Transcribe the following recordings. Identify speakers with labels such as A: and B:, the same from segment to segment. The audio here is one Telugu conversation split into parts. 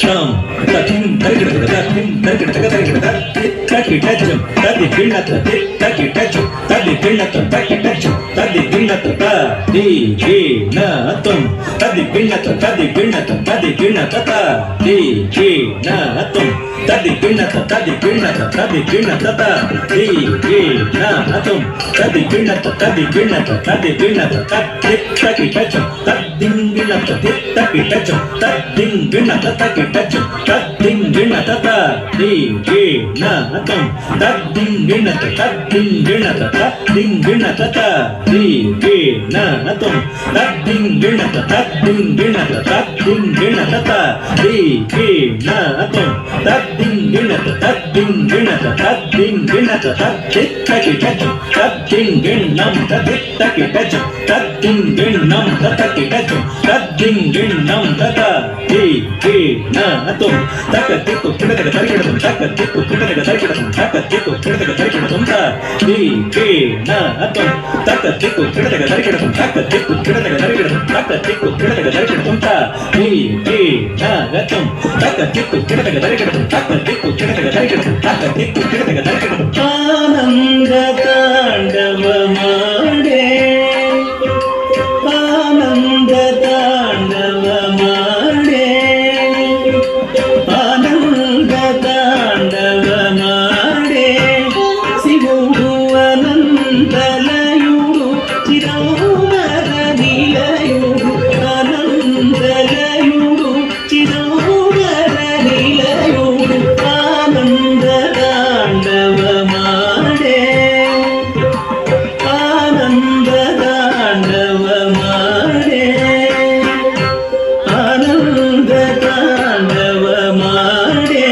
A: tam takim tarikida takim tarikida tarikida taki tajam tadi ginnata taki tajam tadi ginnata taki tajam tadi ginnata tadi ginnatum tadi ginnata tadi ginnata tadi ginnata tadi ginnatum tadi ginnata tadi ginnata tadi ginnata tadi ginnatum tadi ginnata tadi ginnata tadi ginnata taki tajam tadi ginnata taki tajam tadi ginnata taki tajam tadi ginnata tadi ginnatum tadi ginnata tadi ginnata tadi ginnata tadi ginnatum tadi ginnata tadi ginnata tadi ginnata tadi ginnatum tadi ginnata tadi ginnata tadi ginnata tadi taki tajam tadi ginnam tadi taki tajam tadi ginnam tadi tajam tadi ginnam tadi ginnatum takatiku kidaka tarikidum takatiku kidaka tarikidum takatiku kidaka tarikidum tadi ginnatum takatiku kidaka tarikidum takatiku kidaka tarikidum takatiku kidaka tarikidum tadi ginnatum takatiku kidaka tarikidum takatiku kidaka tarikidum takatiku kidaka tarikidum ಆನಂದ ತಾಂಡವ ಮಾಡೆ ಆನಂದ ತಾಂಡವ ಮಾಡೆ ಆನಂದ ತಾಂಡವ ಮಾಡೆ ಶಿವುಡು ಅನಂತಲಯುಡು ಚಿರೋಮರ ನಿಲಯುಡು ಅನಂತಲಯುಡು ಚಿರೋಮರ ನಿಲಯುಡು ಆನಂದ ತಾಂಡವ ಮಾಡೆ ಆನಂದ ತಾಂಡವ ಮಾಡೆ ಆನಂದ ತಾಂಡವ ಮಾಡೆ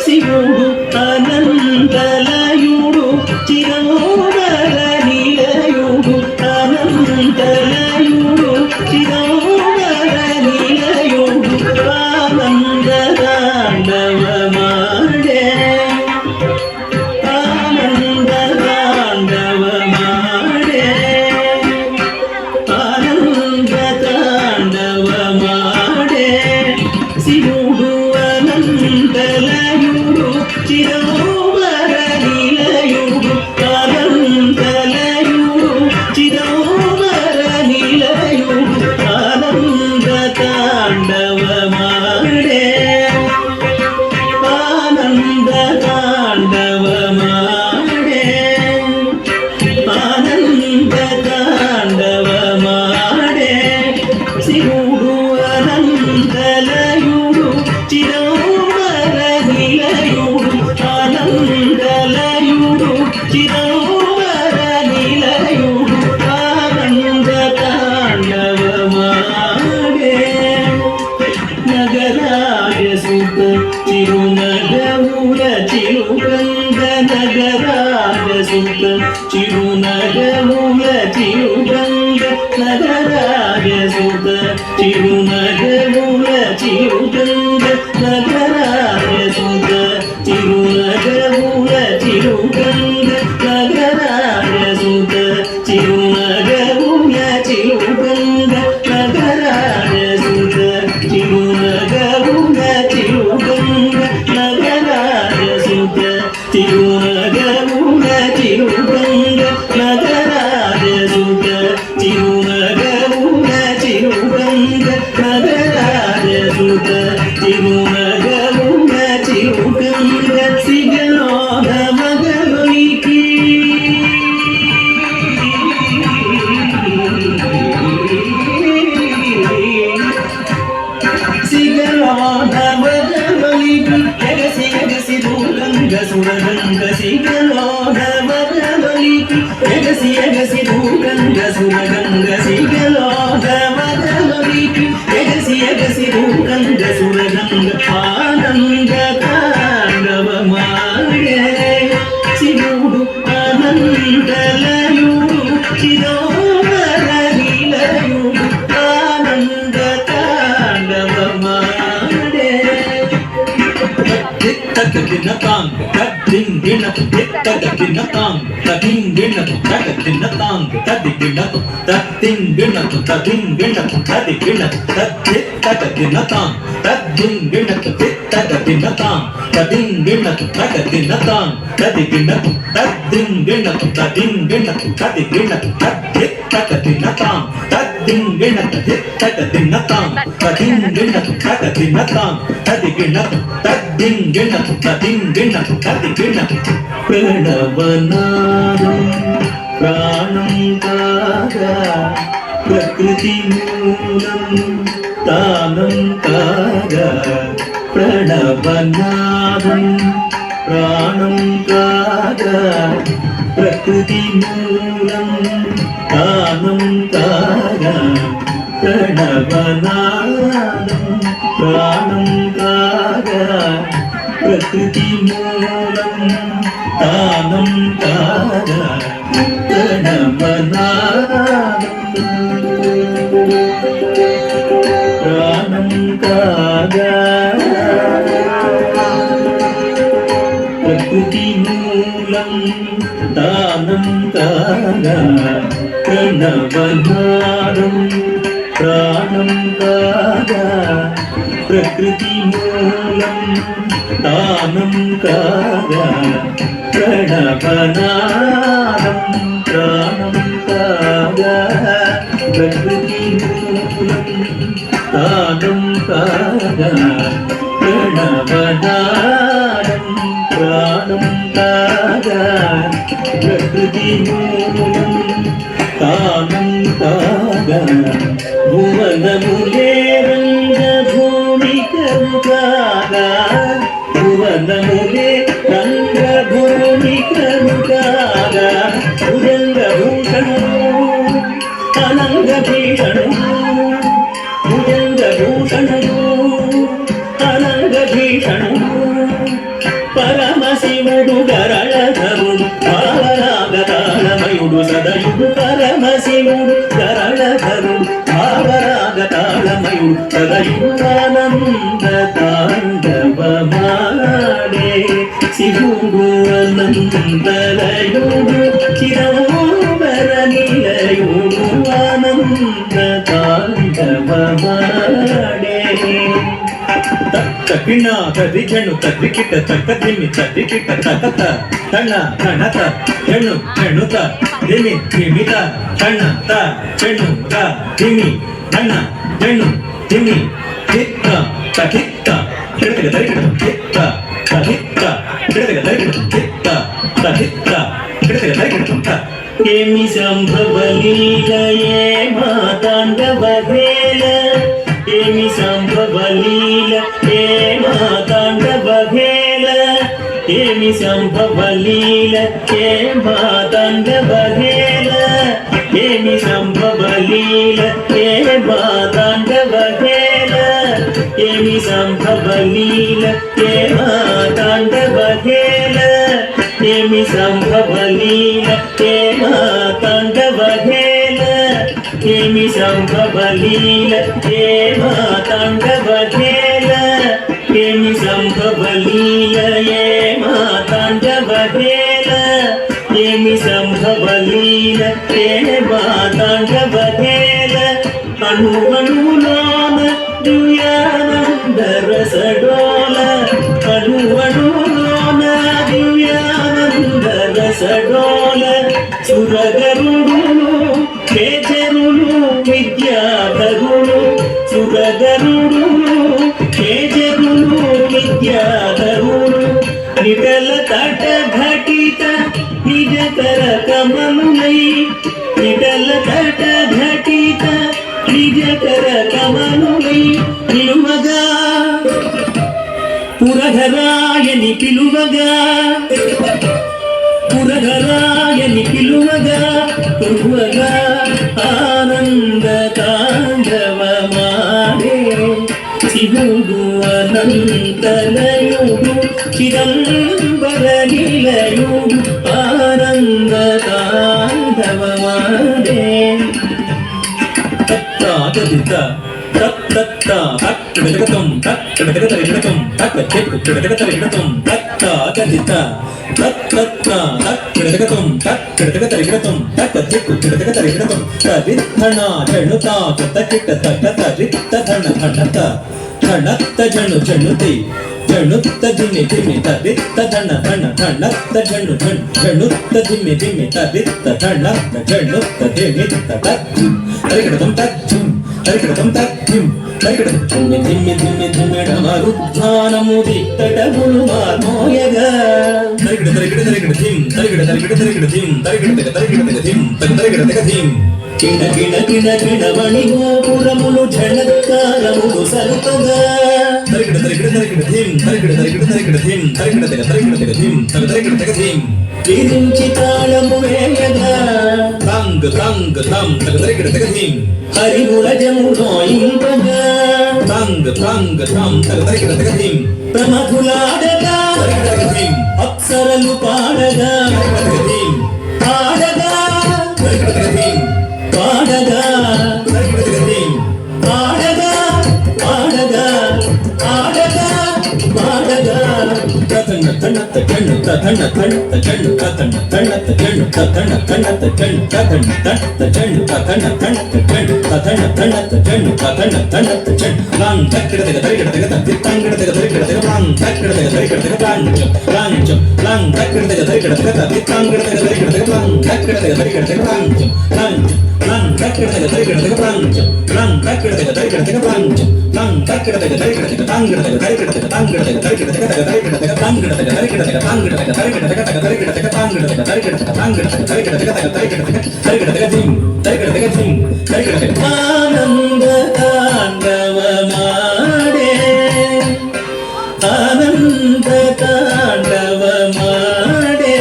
A: ಶಿವುಡು ಅನಂತಲಯುಡು ಚಿರೋಮರ ನಿಲಯುಡು ಅನಂತಲಯುಡು ಚಿರೋಮರ ನಿಲಯುಡು ಆನಂದ ತಾಂಡವ ಮಾಡೆ ಆನಂದ ತಾಂಡವ ಮಾಡೆ ಆನಂದ ತಾಂಡವ ಮಾಡೆ ಶಿವುಡು ಅನಂತಲಯುಡು ಚಿರೋಮರ ನಿಲಯುಡು ಅನಂತಲಯುಡು ಚಿರೋಮರ ನಿಲಯುಡು ಆನಂದ ತಾಂಡವ ಮಾಡೆ ಆನಂದ ತಾಂಡವ ಮಾಡೆ ಆನಂದ ತಾಂಡವ ಮಾಡೆ ಶಿವುಡು ಅನಂತಲಯುಡು ಚಿರೋಮರ ನಿಲಯುಡು ಆನಂದಲಯುಡು ಚಿರೋಮರ ನಿಲಯುಡು ಆನಂದ ತಾಂಡವ ಮಾಡೆ ನಗರಾಯ ಸುತ ಚಿರುನಗವುರ ಚಿರುಗಂಗ ನಗರಾಯ ಸುತ ಚಿರುನಗವುರ ಚಿರುಗಂಗ ನಗರಾಯ ಸುತ ಚಿರುನಗವುರ ಚಿರುಗಂಗ ನಗರಾಯ ಸುತ ಚಿರುನಗವುರ ಚಿರುಗಂಗ ನಗರಾಯ ಸುತ ಚಿರುನಗವುರ ಚಿರುಗಂಗ ನಗರಾಯ ಸುತ ಚಿರುನಗವುರ ಚಿರುಗಂಗ ನಗರಾಯ ಸುತ ಚಿರುನಗವುರ ಚಿರುಗಂಗ ನಗರಾಯ ಸುತ ಚಿರುನಗವುರ ಚಿರುಗಂಗ ನಗರಾಯ ಸುತ ಚಿರುನಗವುರ ಚಿರುಗಂಗ ಸಿಗಲೋದ ಮಗಲಿಕಿ ಸಿಗಲೋದ ಮಗಲಿಕಿ ಎಗಸಿ ಎಗಸಿ ದೂರಂಗ ಸುರಗಂಗ ಸಿಗಲೋದ ಮಗಲಿಕಿ ಎಗಸಿ ಎಗಸಿ ದೂರಂಗ ಸುರಗಂಗ ಸಿಗಲೋದ ಮಗಲಿಕಿ ಎಗಸಿ ಎಗಸಿ ದೂರಂಗ ಸುರಗಂಗ ಆನಂದ ತಾಂಡವ ಮಾಡೆ ಶಿವುಡು ಅನಂತಲಯುಡು ಚಿರೋಮರ ನಿಲಯುಡು ಆನಂದ ತಾಂಡವ ಮಾಡೆ ತಗ್ಗಿನ ತದ್ದಿಂಗಿನ ತಗ್ಗಿನ ತಾಂಗ್ ತದಿಂಗಿನ ತಗತ್ತಿನ ತಾಂಗ್ ತದ್ದಿಗಿನ తద్దింగిణతు తదింగిణతు తదిగిణతు తద్దిత్తగదినతాం తద్దింగిణతు తిత్తగదినతాం తదింగిణతు తగదినతాం తదిగిణతు తద్దింగిణతు తదింగిణతు తదిగిణతు తద్దిత్తగదినతాం తద్దింగిణతు తిత్తగదినతాం తదింగిణతు తగదినతాం తదిగిణతు తద్దింగిణతు తదింగిణతు తదిగిణతు ప్రణవనాదం ప్రాణం కాగా ప్రకృతి మూలం తానం కాగా ప్రణవనాదం ప్రాణం కాగా ప్రకృతి మూలం తానం కాగా ప్రణవనాదం ప్రాణం కాగా ప్రకృతి మూలం తానం కాగా ప్రాణం కాగా ప్రకృతి మూలం తానం కాగా ప్రణవనాదం ప్రాణం కాగా ప్రకృతి మూలం తానం కాగా ప్రణవనాదం ప్రాణం కాగా ప్రకృతి మూలం తానం కాగా ప్రణవనాదం ప్రాణం కాగా ప్రకృతి మూలం తానం కాగా భువనములే రంగభూమికము కాగా భువనములే రంగభూమికము కాగా భుజంగభూషణము అనంగభీషణము భుజంగభూషణము అనంగభీషణము పరమశివుడు గరళధరుడు భావరాగతాళమయుడు సదయుడు పరమశివుడు గరళధరుడు భావరాగతాళమయుడు సదయుడు ఆనంద తాండవమాడే శివుడు అనంతలయుడు చిరంబర నిలయుడు ఆనంద తాండవమాడే తక్కిణ తదిజను తదికిట తక్కదిమి తదికిట తకత తణ తణత జను జనుత దిమి దిమిత తణ త జను త దిమి తణ జను దిమి చిత్త తకిత్త కిడతగ తరికిట చిత్త తకిత్త కిడతగ తరికిట చిత్త తకిత్త కిడతగ తరికిట ఏమి సంభవలీల ఏ మాతాండవ వేళ ఏమి సంభవలీల ఏ మాతాండవ వేళ ఏమి సంభవలీల ఏ మాతాండవ వేళ ఏమి సంభవలీల ఏ మాతాండవ వేళ ఏమి సంభవలీల ఏ మాతాండవ వేళ ఏమి సంభవలీల ఏ మాతాండవ వేళ ఏమి సంభవలీల ఏ మాతాండవ వేళ ఏమి సంభవలీల ఏ మాతాండవ వేళ ఏమి సంభవలీల ఏ మాతాండవ వేళ అణువణులోన దివ్యానంద రసడోల అణువణులోన దివ్యానంద రసడోల సురగరుడు కేచరులు విద్యాధరులు సురగరుడు కేచరులు విద్యాధరులు నిటల తట ఘటిత నిజకర కమలులై నిటల తట ఘటిత నిజకర కమలులై నిలువగా పురధరాయని పిలువగా పురధరాయని పిలువగా పురువగా ఆనంద తాండవమాడే శివుడు అనంతలయుడు చిదంబర నిలయుడు ఆనంద తాండవమాడే తత్తాదదిత తత్తత్త తక్కడగతం తక్కడగతరిగతం తక్కచెక్కుడగతరిగతం తత్తాదదిత తత్తత్త తక్కడగతం తక్కడగతరిగతం తక్క ದಿಕ್ಕು ಕಿಡತಕ ತರಿಗಿಡತು ತರಿತ್ತಣ ಜಣ್ಣು ತಾಕ ತಕಿಟ್ಟ ತಟ್ಟ ತರಿತ್ತ ಧಣ ಧಣತ ಧಣತ್ತ ಜಣ್ಣು ಜಣ್ಣುತಿ ಜಣ್ಣುತ್ತ ದಿಮ್ಮಿ ದಿಮ್ಮಿ ತರಿತ್ತ ಧಣ ಧಣ ಧಣತ್ತ ಜಣ್ಣು ಜಣ್ಣು ಜಣ್ಣುತ್ತ ದಿಮ್ಮಿ ದಿಮ್ಮಿ ತರಿತ್ತ ಧಣತ್ತ ಜಣ್ಣುತ್ತ ದಿಮ್ಮಿತ್ತ ತಜ್ಜಿಂ ತರಿಗಿಡತಂ ತಜ್ಜಿಂ ತರಿಗಿಡತಂ ತಜ್ಜಿಂ ತರಿಗಿಡತಂ ದಿಮ್ಮಿ ದಿಮ್ಮಿ ದಿಮ್ಮಿ ದಿಮ್ಮಿ ಡಮರುದ್ಧಾನಮುದಿ ತಡಗುಳು ಮಾರ್ಮೋಯಗ ತರಿಗಿಡ ತರಿಗಿಡ ತರಿಗಿಡ ಧಿಂ ತರಿಗಿಡ ತರಿಗಿಡ ತರಿಗಿಡ ಧಿಂ ತರಿಗಿಡ ಧಿಂ ತರಿಗಿಡ ಧಿಂ ಕಿಣ ಕಿಣ ಕಿಣ ಕಿಣವಣಿ ಗೋಪುರములు ఝణత్కారములు సరుపగా తరిగిడ తరిగిడ తరిగిడ ధిం తరిగిడ తరిగిడ తరిగిడ ధిం తరిగిడ తరిగిడ ధిం తరిగిడ ధిం విరించి తాళము వేయగా తంగ్ తంగ్ తం తరిగిడ ధిం హరిగుణ జమునోయింపగా తంగ్ తంగ్ తం తరిగిడ ధిం ప్రమధులాడగా తరిగిడ ధిం అప్సరలు పాడగా తరిగిడ ధిం పాడగా తరిగిడ ధిం పాడగా తరిగిడ ధిం పాడగా పాడగా పాడగా పాడగా తన్న తన్నత జన్ను తన్న తన్నత జన్ను తన్న తన్నత జన్ను తన్న తన్నత జన్ను తన్న తన్నత జన్ను తన్న తన్నత జన్ను తన్న తన్నత జన్ను తన్న తన్నత జన్ను లాంగ్ తక్కిడ తరిగిడ తరిగిడ తంగిడ తరిగిడ లాంగ్ తక్కిడ తరిగిడ లాంగ్ లాంగ్ తక్కిడ తరిగిడ తంగిడ తరిగిడ లాంగ్ తక్కిడ తరిగిడ లాంగ్ లాంగ్ తక్కిడ తరిగిడ లాంగ్ తక్కిడ తరిగిడ లాంగ్ లాంగ్ తక్కిడ తరిగిడ తంగిడ తరిగిడ తంగిడ తరిగిడ ఆనంద తాండవ మాడే ఆనంద తాండవ మాడే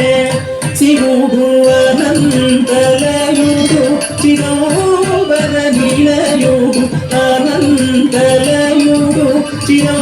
A: శివుడు అనంతలయుడు చిరోబర నిలయుడు అనంతలయుడు చిరో